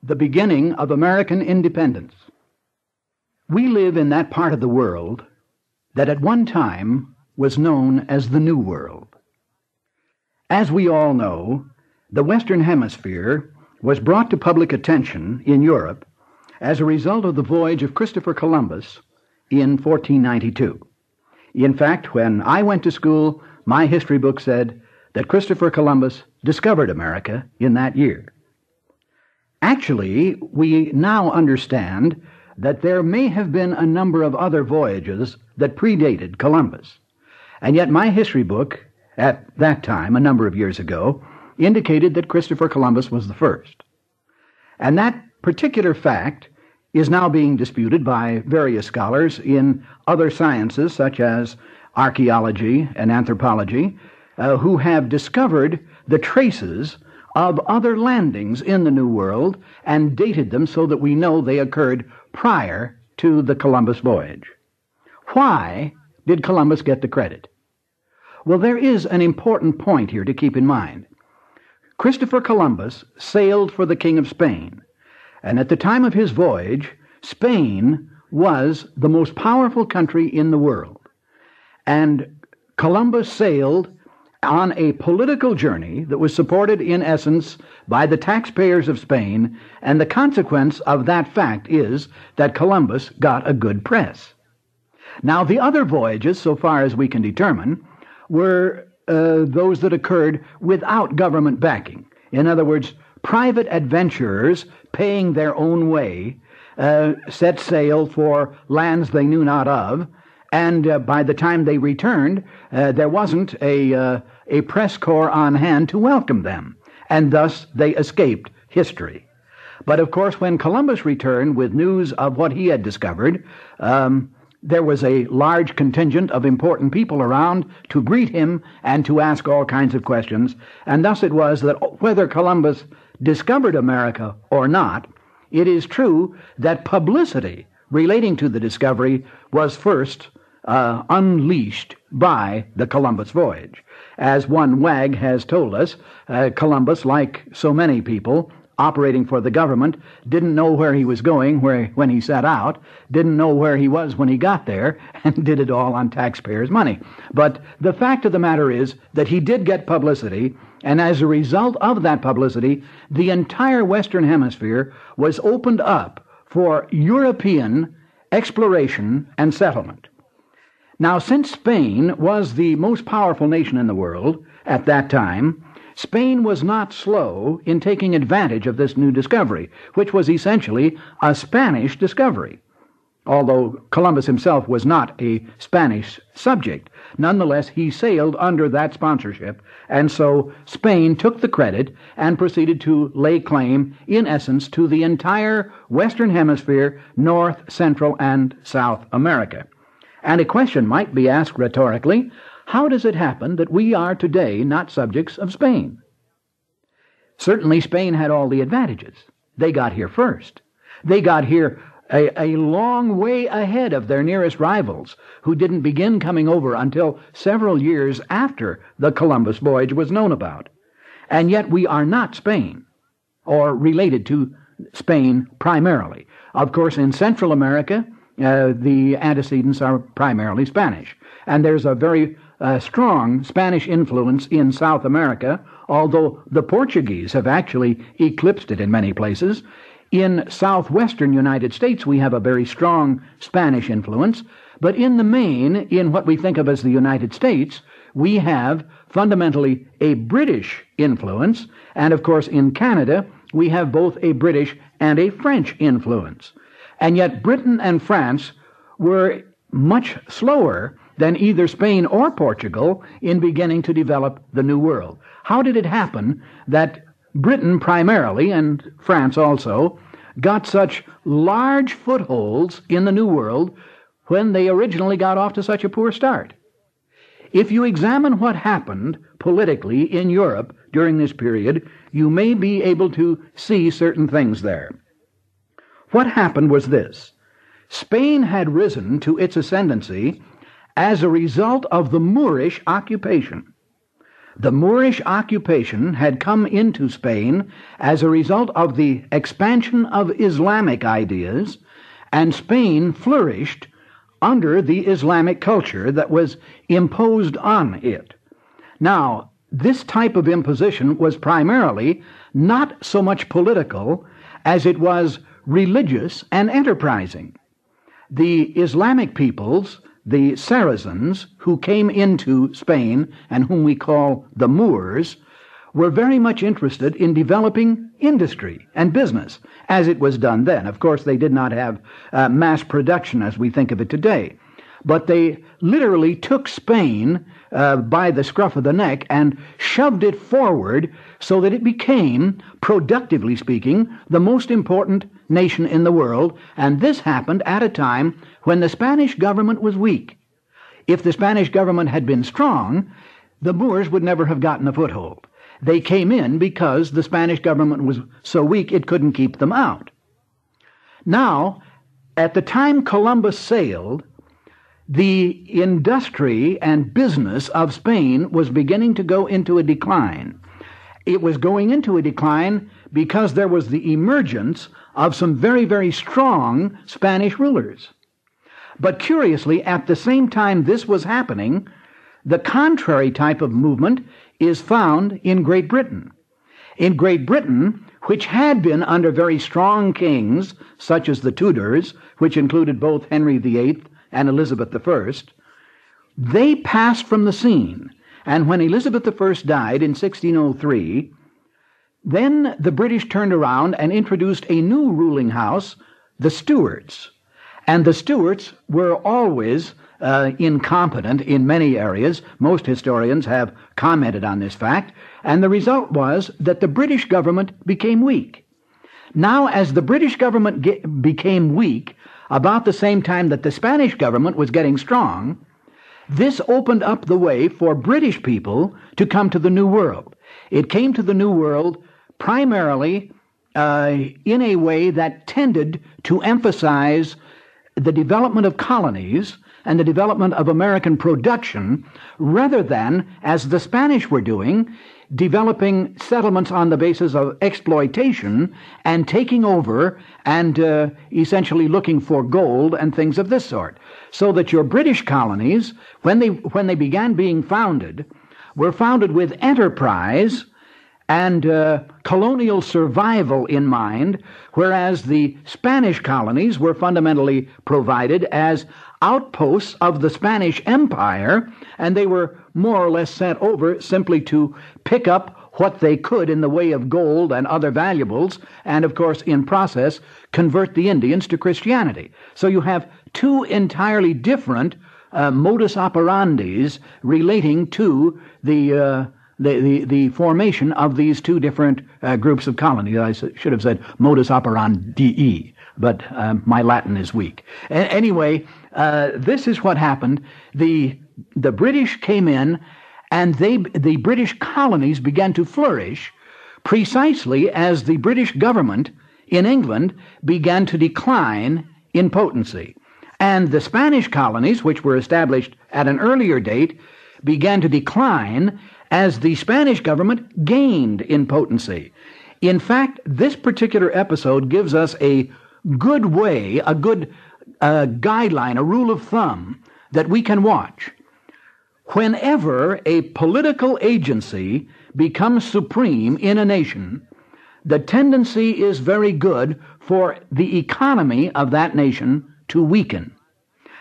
the beginning of American independence. We live in that part of the world that at one time was known as the New World. As we all know, the Western Hemisphere was brought to public attention in Europe as a result of the voyage of Christopher Columbus in 1492. In fact, when I went to school, my history book said that Christopher Columbus discovered America in that year. Actually, we now understand that there may have been a number of other voyages that predated Columbus. And yet my history book, at that time, a number of years ago, indicated that Christopher Columbus was the first. And that particular fact is now being disputed by various scholars in other sciences, such as archaeology and anthropology, who have discovered the traces of other landings in the New World and dated them so that we know they occurred prior to the Columbus voyage. Why did Columbus get the credit? Well, there is an important point here to keep in mind. Christopher Columbus sailed for the King of Spain, and at the time of his voyage, Spain was the most powerful country in the world. And Columbus sailed on a political journey that was supported in essence by the taxpayers of Spain, and the consequence of that fact is that Columbus got a good press. Now, the other voyages, so far as we can determine, were those that occurred without government backing. In other words, private adventurers paying their own way set sail for lands they knew not of, and by the time they returned, there wasn't a press corps on hand to welcome them, and thus they escaped history. But of course, when Columbus returned with news of what he had discovered, there was a large contingent of important people around to greet him and to ask all kinds of questions, and thus it was that whether Columbus discovered America or not, it is true that publicity relating to the discovery was first unleashed by the Columbus voyage. As one wag has told us, Columbus, like so many people operating for the government, didn't know where he was going when he set out, didn't know where he was when he got there, and did it all on taxpayers' money. But the fact of the matter is that he did get publicity, and as a result of that publicity, the entire Western Hemisphere was opened up for European exploration and settlement. Now, since Spain was the most powerful nation in the world at that time, Spain was not slow in taking advantage of this new discovery, which was essentially a Spanish discovery. Although Columbus himself was not a Spanish subject, nonetheless he sailed under that sponsorship, and so Spain took the credit and proceeded to lay claim, in essence, to the entire Western Hemisphere, North, Central, and South America. And a question might be asked rhetorically, how does it happen that we are today not subjects of Spain? Certainly Spain had all the advantages. They got here first. They got here a long way ahead of their nearest rivals, who didn't begin coming over until several years after the Columbus voyage was known about. And yet we are not Spain, or related to Spain primarily. Of course, in Central America, the antecedents are primarily Spanish. And there's a very strong Spanish influence in South America, although the Portuguese have actually eclipsed it in many places. In southwestern United States, we have a very strong Spanish influence, but in the main, in what we think of as the United States, we have fundamentally a British influence, and of course in Canada, we have both a British and a French influence. And yet Britain and France were much slower than either Spain or Portugal in beginning to develop the New World. How did it happen that Britain primarily, and France also, got such large footholds in the New World when they originally got off to such a poor start? If you examine what happened politically in Europe during this period, you may be able to see certain things there. What happened was this. Spain had risen to its ascendancy as a result of the Moorish occupation. The Moorish occupation had come into Spain as a result of the expansion of Islamic ideas, and Spain flourished under the Islamic culture that was imposed on it. Now, this type of imposition was primarily not so much political as it was religious and enterprising. The Islamic peoples, the Saracens, who came into Spain and whom we call the Moors, were very much interested in developing industry and business, as it was done then. Of course, they did not have mass production as we think of it today, but they literally took Spain by the scruff of the neck and shoved it forward so that it became, productively speaking, the most important nation in the world, and this happened at a time when the Spanish government was weak. If the Spanish government had been strong, the Moors would never have gotten a foothold. They came in because the Spanish government was so weak it couldn't keep them out. Now, at the time Columbus sailed, the industry and business of Spain was beginning to go into a decline. It was going into a decline because there was the emergence of some very, very strong Spanish rulers. But curiously, at the same time this was happening, the contrary type of movement is found in Great Britain. In Great Britain, which had been under very strong kings, such as the Tudors, which included both Henry VIII and Elizabeth I, they passed from the scene. And when Elizabeth I died in 1603, then the British turned around and introduced a new ruling house, the Stuarts. And the Stuarts were always incompetent in many areas. Most historians have commented on this fact. And the result was that the British government became weak. Now, as the British government became weak, about the same time that the Spanish government was getting strong, this opened up the way for British people to come to the New World. It came to the New World primarily in a way that tended to emphasize the development of colonies and the development of American production, rather than, as the Spanish were doing, developing settlements on the basis of exploitation and taking over and essentially looking for gold and things of this sort. So that your British colonies, when they began being founded, were founded with enterprise and colonial survival in mind, whereas the Spanish colonies were fundamentally provided as outposts of the Spanish Empire, and they were more or less sent over simply to pick up what they could in the way of gold and other valuables, and of course, in process, convert the Indians to Christianity. So you have two entirely different modus operandis relating to the formation of these two different groups of colonies. I should have said modus operandi, but my Latin is weak. Anyway, this is what happened. The British came in, and the British colonies began to flourish precisely as the British government in England began to decline in potency. And the Spanish colonies, which were established at an earlier date, began to decline as the Spanish government gained in potency. In fact, this particular episode gives us a good way, a good guideline, a rule of thumb that we can watch. Whenever a political agency becomes supreme in a nation, the tendency is very good for the economy of that nation to weaken.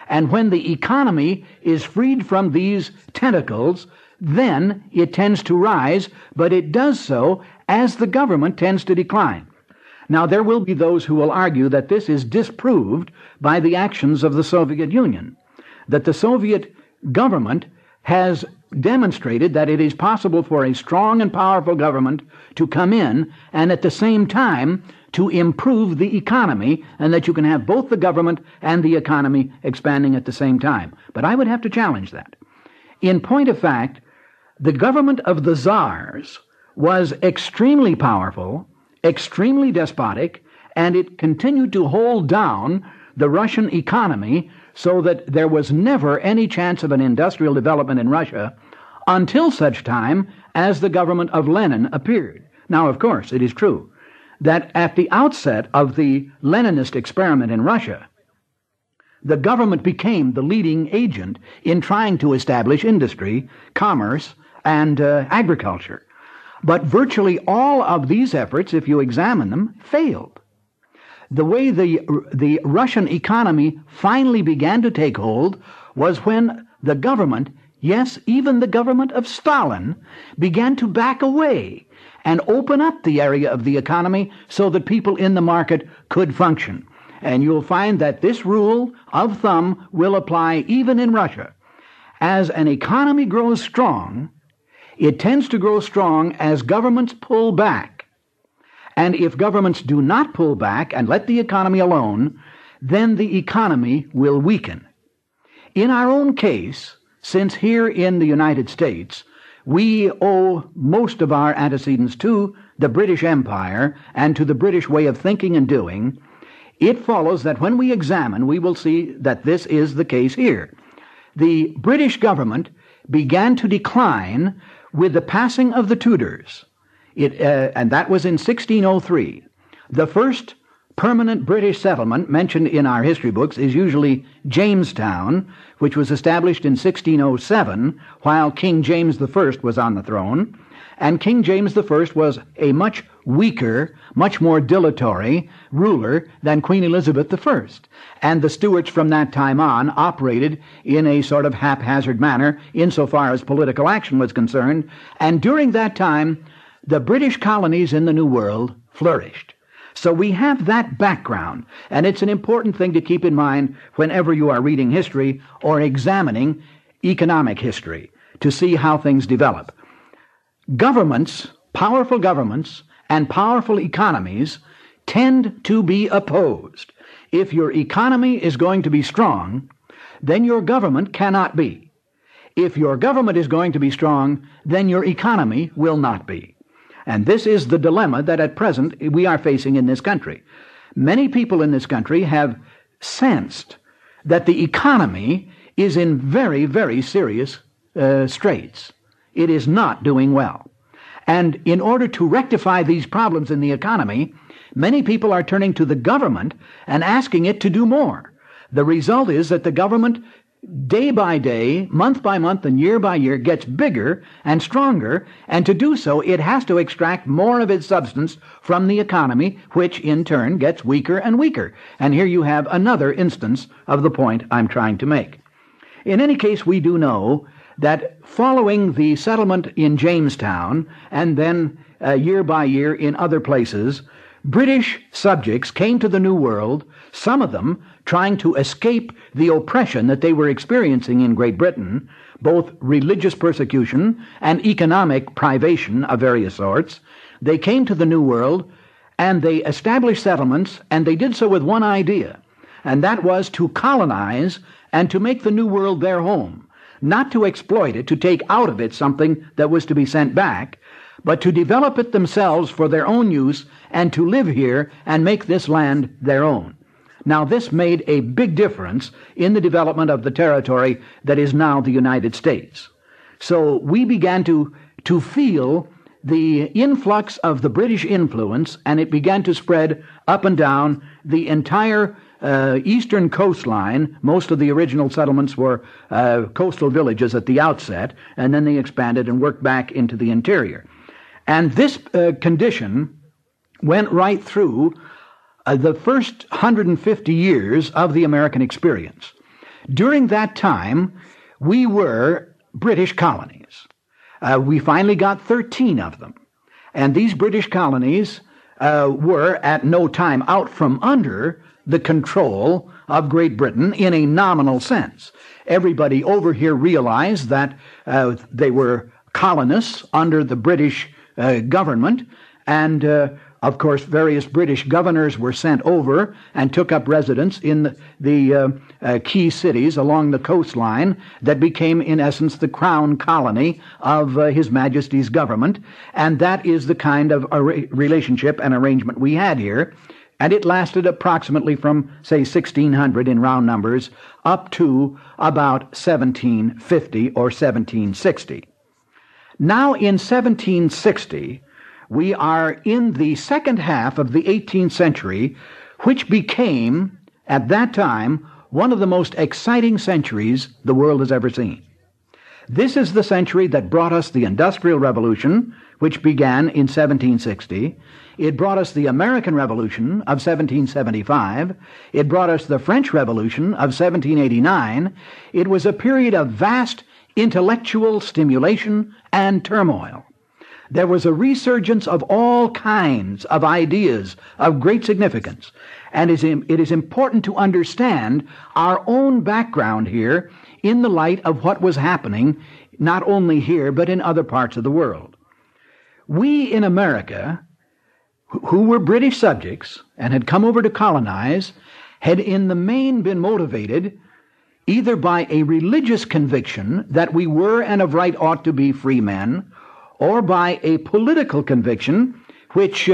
And when the economy is freed from these tentacles, then it tends to rise, but it does so as the government tends to decline. Now, there will be those who will argue that this is disproved by the actions of the Soviet Union, that the Soviet government has demonstrated that it is possible for a strong and powerful government to come in and at the same time to improve the economy, and that you can have both the government and the economy expanding at the same time. But I would have to challenge that. In point of fact, the government of the czars was extremely powerful, extremely despotic, and it continued to hold down the Russian economy so that there was never any chance of an industrial development in Russia until such time as the government of Lenin appeared. Now, of course, it is true that at the outset of the Leninist experiment in Russia, the government became the leading agent in trying to establish industry, commerce, and agriculture. But virtually all of these efforts, if you examine them, failed. The way the Russian economy finally began to take hold was when the government, yes, even the government of Stalin, began to back away and open up the area of the economy so that people in the market could function. And you'll find that this rule of thumb will apply even in Russia. As an economy grows strong, it tends to grow strong as governments pull back. And if governments do not pull back and let the economy alone, then the economy will weaken. In our own case, since here in the United States, we owe most of our antecedents to the British Empire and to the British way of thinking and doing, it follows that when we examine, we will see that this is the case here. The British government began to decline with the passing of the Tudors, and that was in 1603. The first permanent British settlement mentioned in our history books is usually Jamestown, which was established in 1607 while King James I was on the throne. And King James I was a much weaker, much more dilatory ruler than Queen Elizabeth I. And the Stuarts from that time on operated in a sort of haphazard manner insofar as political action was concerned. And during that time, the British colonies in the New World flourished. So we have that background, and it's an important thing to keep in mind whenever you are reading history or examining economic history to see how things develop. Governments, powerful governments, and powerful economies tend to be opposed. If your economy is going to be strong, then your government cannot be. If your government is going to be strong, then your economy will not be. And this is the dilemma that at present we are facing in this country. Many people in this country have sensed that the economy is in very, very serious straits. It is not doing well. And in order to rectify these problems in the economy, many people are turning to the government and asking it to do more. The result is that the government, day by day, month by month, and year by year, gets bigger and stronger, and to do so, it has to extract more of its substance from the economy, which in turn gets weaker and weaker. And here you have another instance of the point I'm trying to make. In any case, we do know that following the settlement in Jamestown, and then year by year in other places, British subjects came to the New World, some of them trying to escape the oppression that they were experiencing in Great Britain, both religious persecution and economic privation of various sorts. They came to the New World, and they established settlements, and they did so with one idea, and that was to colonize and to make the New World their home. Not to exploit it, to take out of it something that was to be sent back, but to develop it themselves for their own use and to live here and make this land their own. Now, this made a big difference in the development of the territory that is now the United States. So we began to feel the influx of the British influence, and it began to spread up and down the entire eastern coastline. Most of the original settlements were coastal villages at the outset, and then they expanded and worked back into the interior. And this condition went right through the first 150 years of the American experience. During that time, we were British colonies. We finally got 13 of them. And these British colonies were at no time out from under the control of Great Britain in a nominal sense. Everybody over here realized that they were colonists under the British government, and of course various British governors were sent over and took up residence in the key cities along the coastline that became in essence the crown colony of His Majesty's government, and that is the kind of relationship and arrangement we had here. And it lasted approximately from, say, 1600 in round numbers up to about 1750 or 1760. Now in 1760, we are in the second half of the 18th century, which became, at that time, one of the most exciting centuries the world has ever seen. This is the century that brought us the Industrial Revolution, which began in 1760. It brought us the American Revolution of 1775. It brought us the French Revolution of 1789. It was a period of vast intellectual stimulation and turmoil. There was a resurgence of all kinds of ideas of great significance. And it is important to understand our own background here in the light of what was happening, not only here, but in other parts of the world. We in America, who were British subjects and had come over to colonize, had in the main been motivated either by a religious conviction that we were and of right ought to be free men, or by a political conviction which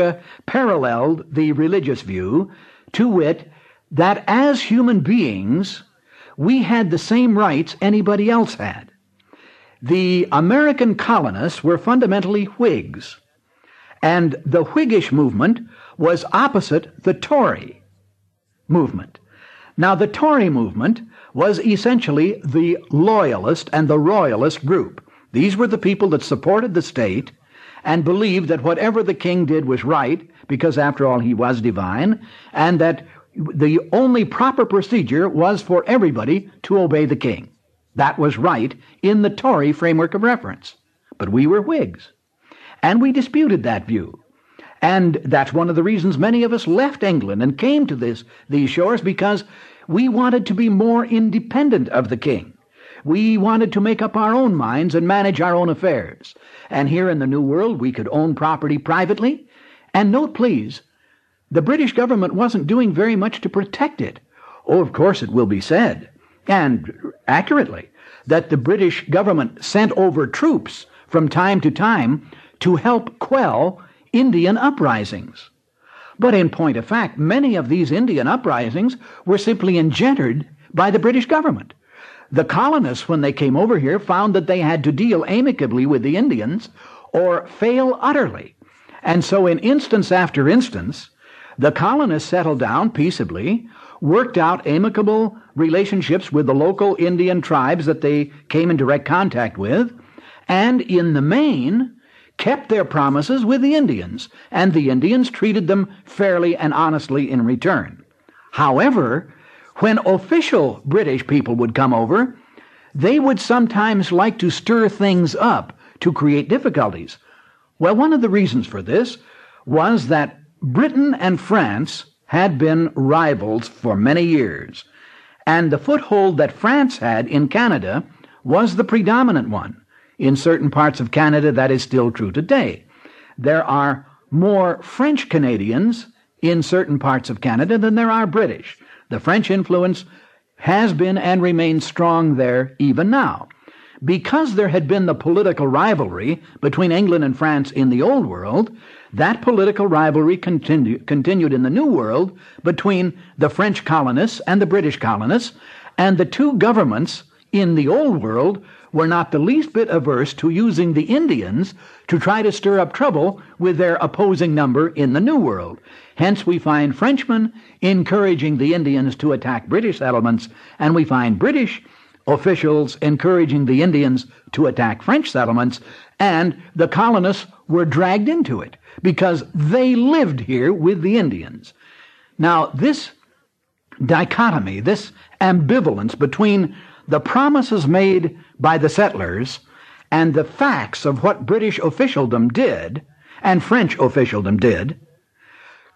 paralleled the religious view, to wit, that as human beings, we had the same rights anybody else had. The American colonists were fundamentally Whigs, and the Whiggish movement was opposite the Tory movement. Now, the Tory movement was essentially the loyalist and the royalist group. These were the people that supported the state and believed that whatever the king did was right, because after all he was divine, and that the only proper procedure was for everybody to obey the king. That was right in the Tory framework of reference. But we were Whigs, and we disputed that view. And that's one of the reasons many of us left England and came to these shores, because we wanted to be more independent of the king. We wanted to make up our own minds and manage our own affairs. And here in the New World, we could own property privately. And note, please, the British government wasn't doing very much to protect it. Oh, of course it will be said, and accurately, that the British government sent over troops from time to time to help quell Indian uprisings. But in point of fact, many of these Indian uprisings were simply engendered by the British government. The colonists, when they came over here, found that they had to deal amicably with the Indians or fail utterly. And so in instance after instance, the colonists settled down peaceably, worked out amicable relationships with the local Indian tribes that they came in direct contact with, and in the main kept their promises with the Indians, and the Indians treated them fairly and honestly in return. However, when official British people would come over, they would sometimes like to stir things up to create difficulties. Well, one of the reasons for this was that Britain and France had been rivals for many years, and the foothold that France had in Canada was the predominant one. In certain parts of Canada, that is still true today. There are more French Canadians in certain parts of Canada than there are British. The French influence has been and remains strong there even now. Because there had been the political rivalry between England and France in the Old World, that political rivalry continued in the New World between the French colonists and the British colonists, and the two governments in the Old World were not the least bit averse to using the Indians to try to stir up trouble with their opposing number in the New World. Hence we find Frenchmen encouraging the Indians to attack British settlements, and we find British officials encouraging the Indians to attack French settlements, and the colonists were dragged into it because they lived here with the Indians. Now, this dichotomy, this ambivalence between the promises made by the settlers and the facts of what British officialdom did and French officialdom did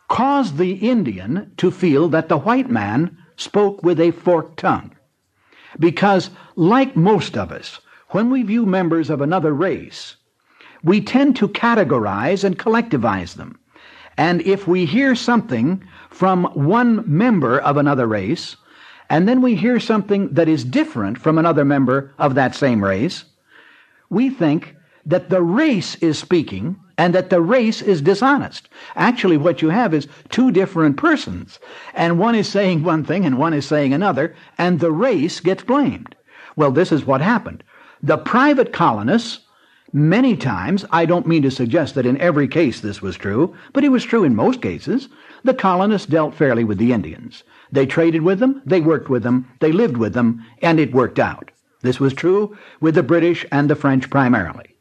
caused the Indian to feel that the white man spoke with a forked tongue. Because, like most of us, when we view members of another race, we tend to categorize and collectivize them. And if we hear something from one member of another race, and then we hear something that is different from another member of that same race, we think that the race is speaking and that the race is dishonest. Actually, what you have is two different persons, and one is saying one thing and one is saying another, and the race gets blamed. Well, this is what happened. The private colonists Many times, I don't mean to suggest that in every case this was true, but it was true in most cases, the colonists dealt fairly with the Indians. They traded with them, they worked with them, they lived with them, and it worked out. This was true with the British and the French primarily.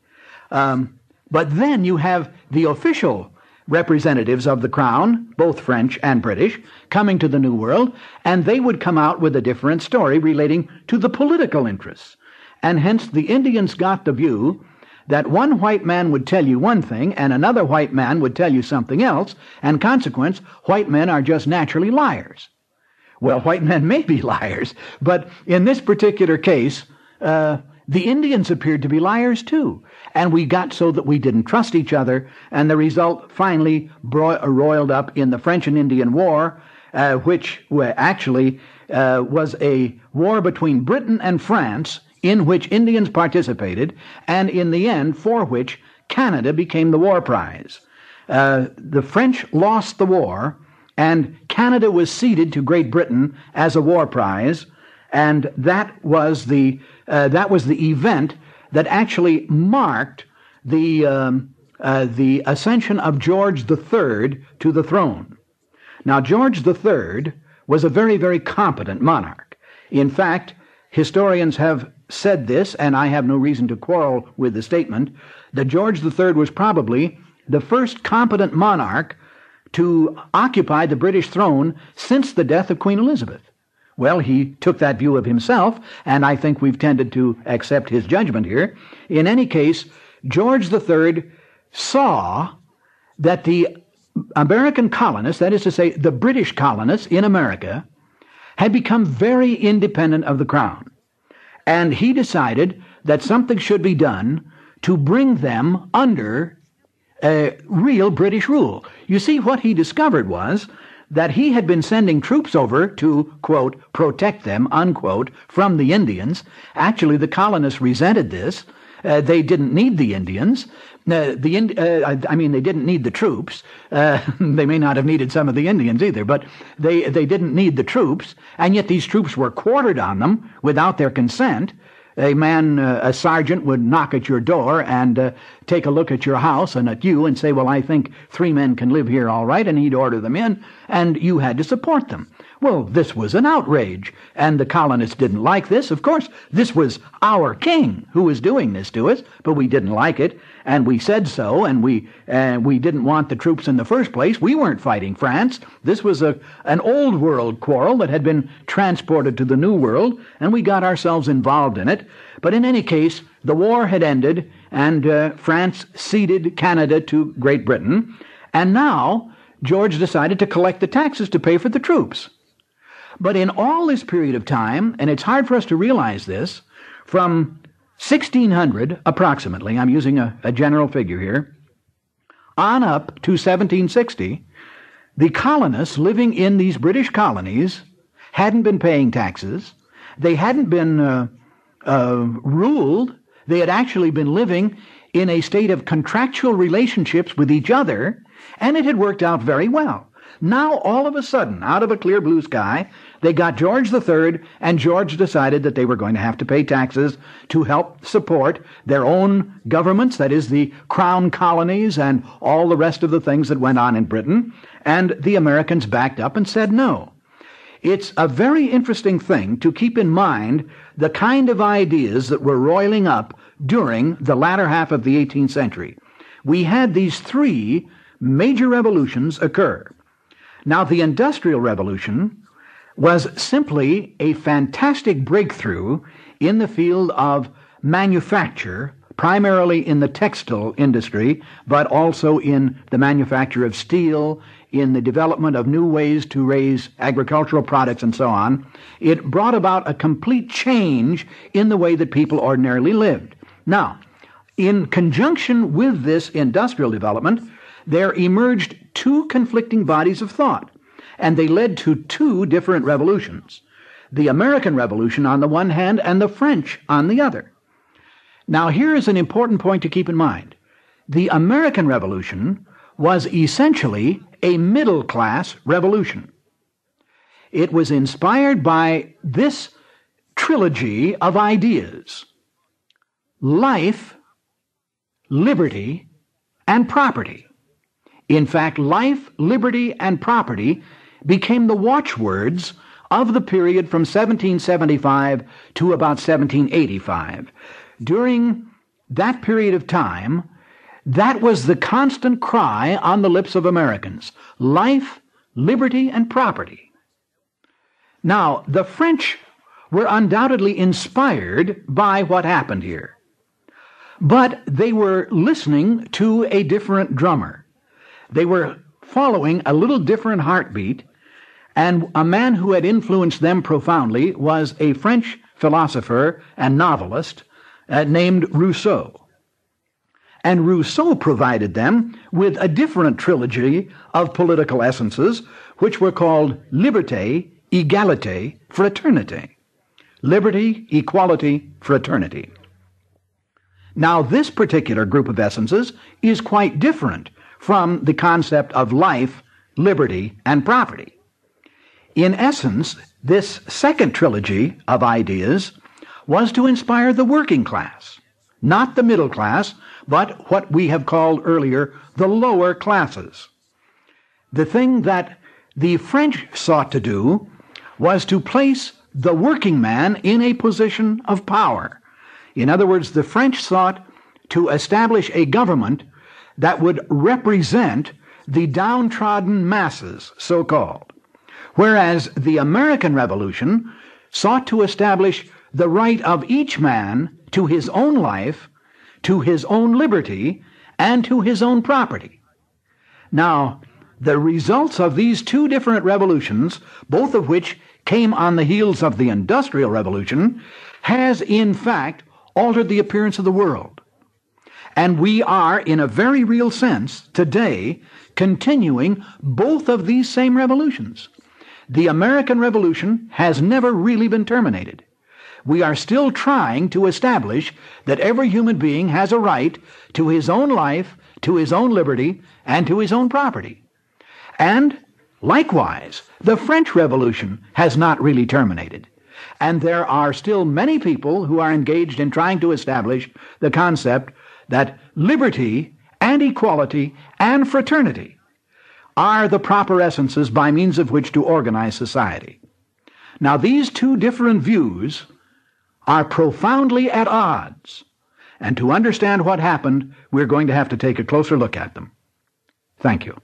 But then you have the official representatives of the crown, both French and British, coming to the New World, and they would come out with a different story relating to the political interests. And hence the Indians got the view that one white man would tell you one thing and another white man would tell you something else, and consequence, white men are just naturally liars. Well, white men may be liars, but in this particular case, the Indians appeared to be liars too, and we got so that we didn't trust each other, and the result finally roiled up in the French and Indian War, which actually was a war between Britain and France, in which Indians participated, and in the end, for which Canada became the war prize. The French lost the war, and Canada was ceded to Great Britain as a war prize, and that was the event that actually marked the ascension of George III to the throne. Now, George III was a very, very competent monarch. In fact, historians have said this, and I have no reason to quarrel with the statement, that George III was probably the first competent monarch to occupy the British throne since the death of Queen Elizabeth. Well, he took that view of himself, and I think we've tended to accept his judgment here. In any case, George III saw that the American colonists, that is to say, the British colonists in America, had become very independent of the crown. And he decided that something should be done to bring them under real British rule. You see, what he discovered was that he had been sending troops over to, quote, protect them, unquote, from the Indians. Actually, the colonists resented this. They didn't need the Indians. They didn't need the troops. They may not have needed some of the Indians either, but they didn't need the troops, and yet these troops were quartered on them without their consent. A sergeant would knock at your door and take a look at your house and at you and say, well, I think 3 men can live here all right, and he'd order them in, and you had to support them. Well, this was an outrage, and the colonists didn't like this. Of course, this was our king who was doing this to us, but we didn't like it, and we said so, and we didn't want the troops in the first place. We weren't fighting France. This was an old world quarrel that had been transported to the New World, and we got ourselves involved in it. But in any case, the war had ended, and France ceded Canada to Great Britain, and now George decided to collect the taxes to pay for the troops. But in all this period of time, and it's hard for us to realize this, from 1600 approximately, I'm using a general figure here, on up to 1760, the colonists living in these British colonies hadn't been paying taxes. They hadn't been ruled. They had actually been living in a state of contractual relationships with each other, and it had worked out very well. Now, all of a sudden, out of a clear blue sky, they got George III, and George decided that they were going to have to pay taxes to help support their own governments, that is, the crown colonies and all the rest of the things that went on in Britain, and the Americans backed up and said no. It's a very interesting thing to keep in mind the kind of ideas that were roiling up during the latter half of the 18th century. We had these 3 major revolutions occur. Now, the Industrial Revolution was simply a fantastic breakthrough in the field of manufacture, primarily in the textile industry, but also in the manufacture of steel, in the development of new ways to raise agricultural products and so on. It brought about a complete change in the way that people ordinarily lived. Now, in conjunction with this industrial development, there emerged 2 conflicting bodies of thought, and they led to 2 different revolutions. The American Revolution on the one hand and the French on the other. Now, here is an important point to keep in mind. The American Revolution was essentially a middle-class revolution. It was inspired by this trilogy of ideas: life, liberty, and property. In fact, life, liberty, and property became the watchwords of the period from 1775 to about 1785. During that period of time, that was the constant cry on the lips of Americans: life, liberty, and property. Now, the French were undoubtedly inspired by what happened here, but they were listening to a different drummer. They were following a little different heartbeat, and a man who had influenced them profoundly was a French philosopher and novelist named Rousseau. And Rousseau provided them with a different trilogy of political essences, which were called liberté, égalité, fraternité. Liberty, equality, fraternity. Now, this particular group of essences is quite different from the concept of life, liberty, and property. In essence, this second trilogy of ideas was to inspire the working class, not the middle class, but what we have called earlier the lower classes. The thing that the French sought to do was to place the working man in a position of power. In other words, the French sought to establish a government that would represent the downtrodden masses, so-called, whereas the American Revolution sought to establish the right of each man to his own life, to his own liberty, and to his own property. Now, the results of these two different revolutions, both of which came on the heels of the Industrial Revolution, has in fact altered the appearance of the world. And we are, in a very real sense, today, continuing both of these same revolutions. The American Revolution has never really been terminated. We are still trying to establish that every human being has a right to his own life, to his own liberty, and to his own property. And, likewise, the French Revolution has not really terminated. And there are still many people who are engaged in trying to establish the concept that liberty and equality and fraternity are the proper essences by means of which to organize society. Now, these two different views are profoundly at odds, and to understand what happened, we're going to have to take a closer look at them. Thank you.